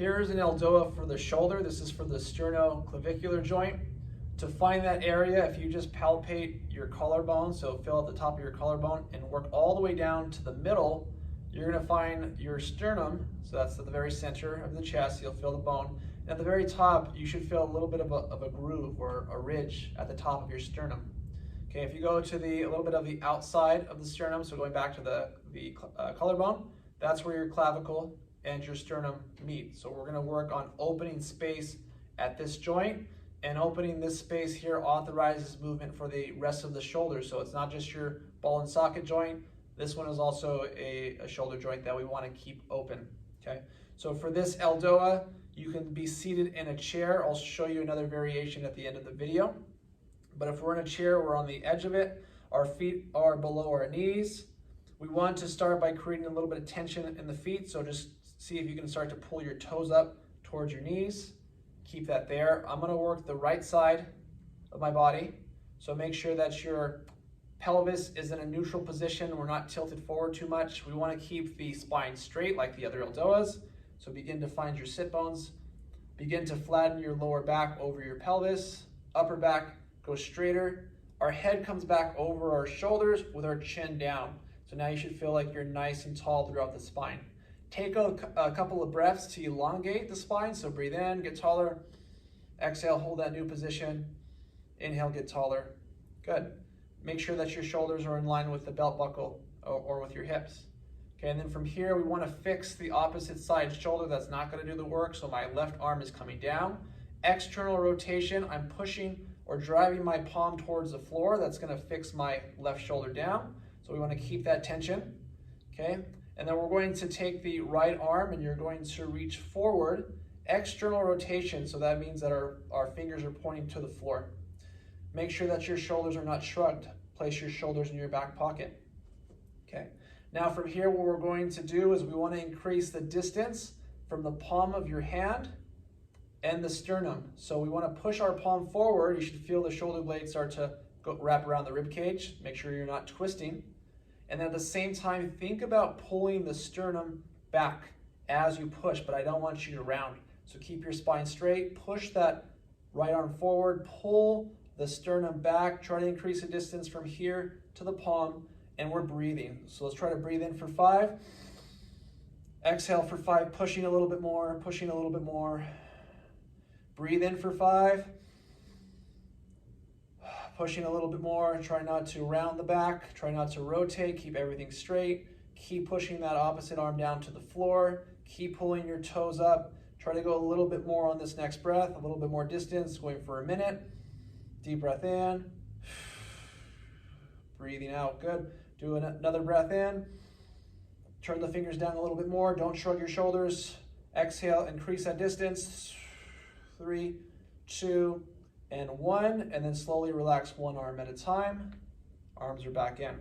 Here's an ELDOA for the shoulder. This is for the sternoclavicular joint. To find that area, if you just palpate your collarbone, so feel at the top of your collarbone and work all the way down to the middle, you're going to find your sternum. So that's at the very center of the chest. You'll feel the bone. And at the very top, you should feel a little bit of a groove or a ridge at the top of your sternum. Okay, if you go to a little bit of the outside of the sternum, so going back to the collarbone, that's where your clavicle and your sternum meet. So we're going to work on opening space at this joint, and opening this space here authorizes movement for the rest of the shoulder. So it's not just your ball and socket joint. This one is also a shoulder joint that we want to keep open. Okay, so for this ELDOA, you can be seated in a chair. I'll show you another variation at the end of the video. But if we're in a chair, we're on the edge of it. Our feet are below our knees. We want to start by creating a little bit of tension in the feet. So just see if you can start to pull your toes up towards your knees. Keep that there. I'm going to work the right side of my body. So make sure that your pelvis is in a neutral position. We're not tilted forward too much. We want to keep the spine straight like the other ELDOAs. So begin to find your sit bones. Begin to flatten your lower back over your pelvis. Upper back goes straighter. Our head comes back over our shoulders with our chin down. So now you should feel like you're nice and tall throughout the spine. Take a couple of breaths to elongate the spine. So breathe in, get taller. Exhale, hold that new position. Inhale, get taller. Good. Make sure that your shoulders are in line with the belt buckle or with your hips. Okay, and then from here, we want to fix the opposite side shoulder. That's not going to do the work. So my left arm is coming down. External rotation, I'm pushing or driving my palm towards the floor. That's going to fix my left shoulder down. So we want to keep that tension. Okay, and then we're going to take the right arm and you're going to reach forward. External rotation, so that means that our fingers are pointing to the floor. Make sure that your shoulders are not shrugged. Place your shoulders in your back pocket. Okay. Now from here, what we're going to do is we want to increase the distance from the palm of your hand and the sternum. So we want to push our palm forward. You should feel the shoulder blade start to wrap around the rib cage. Make sure you're not twisting. And then at the same time, think about pulling the sternum back as you push, but I don't want you to round. So keep your spine straight, push that right arm forward, pull the sternum back, try to increase the distance from here to the palm, and we're breathing. So let's try to breathe in for 5. Exhale for 5, pushing a little bit more, pushing a little bit more. Breathe in for 5. Pushing a little bit more, try not to round the back, try not to rotate, keep everything straight. Keep pushing that opposite arm down to the floor. Keep pulling your toes up. Try to go a little bit more on this next breath, a little bit more distance, going for a minute. Deep breath in. Breathing out, good. Do another breath in. Turn the fingers down a little bit more. Don't shrug your shoulders. Exhale, increase that distance. 3, 2, and 1. And then slowly relax one arm at a time. Arms are back in.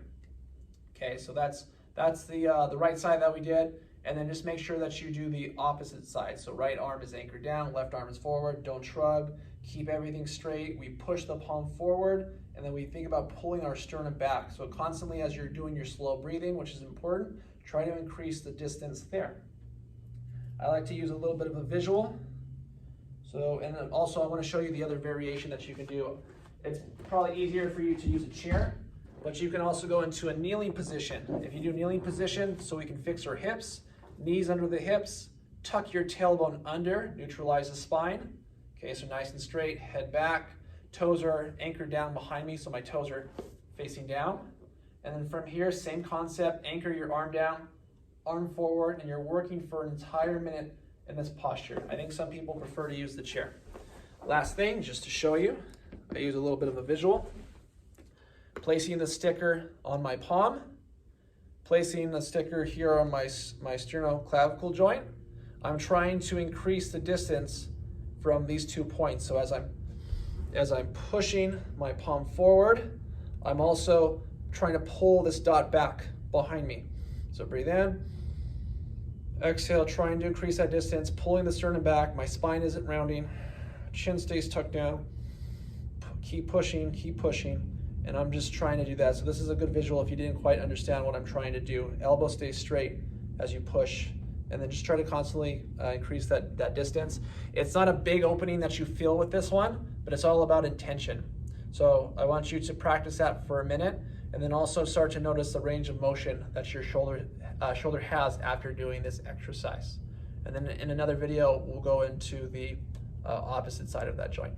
Okay, so that's the right side that we did. And then just make sure that you do the opposite side. So right arm is anchored down, left arm is forward. Don't shrug. Keep everything straight. We push the palm forward, and then we think about pulling our sternum back. So constantly as you're doing your slow breathing, which is important, try to increase the distance there. I like to use a little bit of a visual. So, and then also I want to show you the other variation that you can do. It's probably easier for you to use a chair, but you can also go into a kneeling position. If you do kneeling position, so we can fix our hips, knees under the hips, tuck your tailbone under, neutralize the spine. Okay, so nice and straight, head back. Toes are anchored down behind me, so my toes are facing down. And then from here, same concept, anchor your arm down, arm forward, and you're working for an entire minute in this posture. I think some people prefer to use the chair. Last thing, just to show you, I use a little bit of a visual. Placing the sticker on my palm, placing the sticker here on my sternoclavicle joint. I'm trying to increase the distance from these 2 points. So as I'm pushing my palm forward, I'm also trying to pull this dot back behind me. So breathe in, exhale, trying to increase that distance, pulling the sternum back. My spine isn't rounding, chin stays tucked down. Keep pushing, and I'm just trying to do that. So this is a good visual if you didn't quite understand what I'm trying to do. Elbow stays straight as you push and then just try to constantly increase that distance. It's not a big opening that you feel with this one, but it's all about intention. So I want you to practice that for a minute, and then also start to notice the range of motion that your shoulder has after doing this exercise. And then in another video, we'll go into the opposite side of that joint.